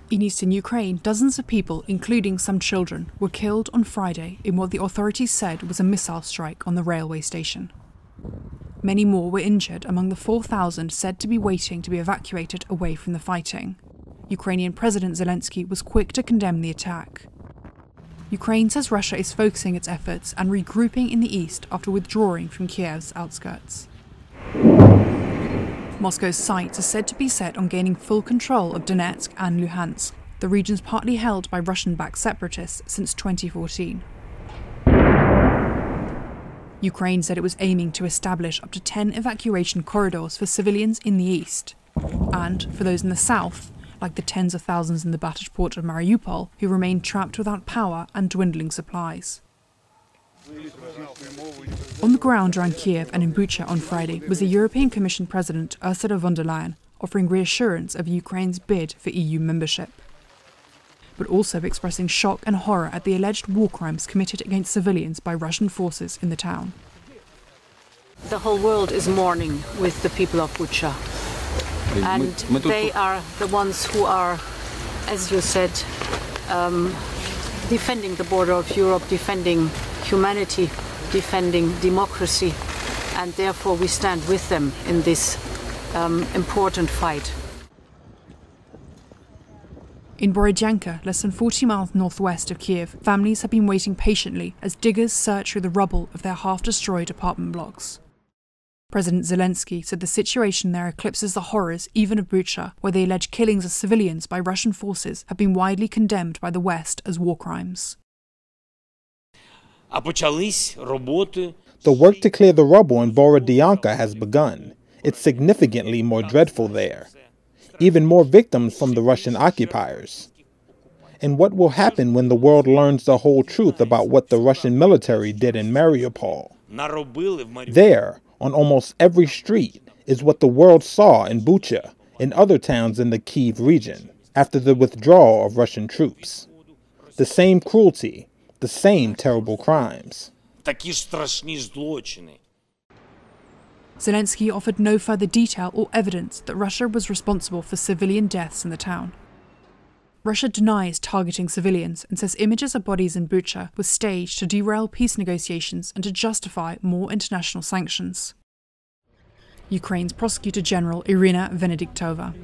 In eastern Ukraine, dozens of people, including some children, were killed on Friday in what the authorities said was a missile strike on the railway station. Many more were injured among the 4,000 said to be waiting to be evacuated away from the fighting. Ukrainian President Zelensky was quick to condemn the attack. Ukraine says Russia is focusing its efforts and regrouping in the east after withdrawing from Kiev's outskirts. Moscow's sights are said to be set on gaining full control of Donetsk and Luhansk, the regions partly held by Russian-backed separatists since 2014. Ukraine said it was aiming to establish up to 10 evacuation corridors for civilians in the east, and for those in the south, like the tens of thousands in the battered port of Mariupol, who remain trapped without power and dwindling supplies. On the ground around Kiev and in Bucha on Friday was the European Commission President Ursula von der Leyen, offering reassurance of Ukraine's bid for EU membership, but also expressing shock and horror at the alleged war crimes committed against civilians by Russian forces in the town. The whole world is mourning with the people of Bucha. And they are the ones who are, as you said, defending the border of Europe, defending humanity, defending democracy, and therefore we stand with them in this important fight. In Borodyanka, less than 40 miles northwest of Kiev, families have been waiting patiently as diggers search through the rubble of their half-destroyed apartment blocks. President Zelensky said the situation there eclipses the horrors even of Bucha, where the alleged killings of civilians by Russian forces have been widely condemned by the West as war crimes. The work to clear the rubble in Borodyanka has begun. It's significantly more dreadful there. Even more victims from the Russian occupiers. And what will happen when the world learns the whole truth about what the Russian military did in Mariupol? There, on almost every street, is what the world saw in Bucha and other towns in the Kiev region after the withdrawal of Russian troops. The same cruelty, the same terrible crimes. Zelensky offered no further detail or evidence that Russia was responsible for civilian deaths in the town. Russia denies targeting civilians and says images of bodies in Bucha were staged to derail peace negotiations and to justify more international sanctions. Ukraine's Prosecutor General Irina Venediktova.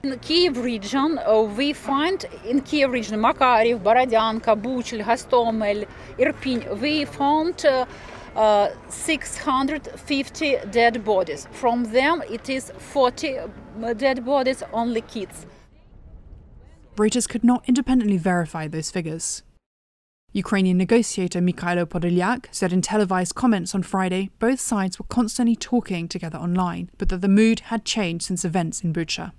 In the Kiev region, we find in Kiev region Makariv, Borodyanka, Bucha, Hostomel, Irpin, we found 650 dead bodies. From them, it is 40 dead bodies, only kids. Reuters could not independently verify those figures. Ukrainian negotiator Mikhailo Podolyak said in televised comments on Friday both sides were constantly talking together online, but that the mood had changed since events in Bucha.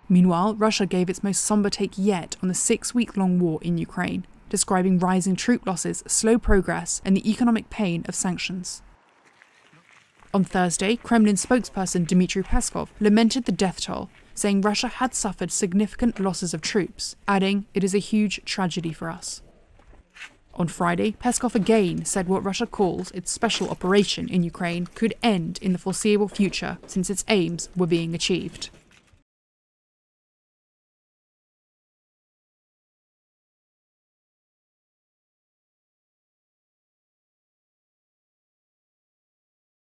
Meanwhile, Russia gave its most somber take yet on the 6-week-long war in Ukraine, describing rising troop losses, slow progress, and the economic pain of sanctions. On Thursday, Kremlin spokesperson Dmitry Peskov lamented the death toll, saying Russia had suffered significant losses of troops, adding, "It is a huge tragedy for us." On Friday, Peskov again said what Russia calls its special operation in Ukraine could end in the foreseeable future since its aims were being achieved.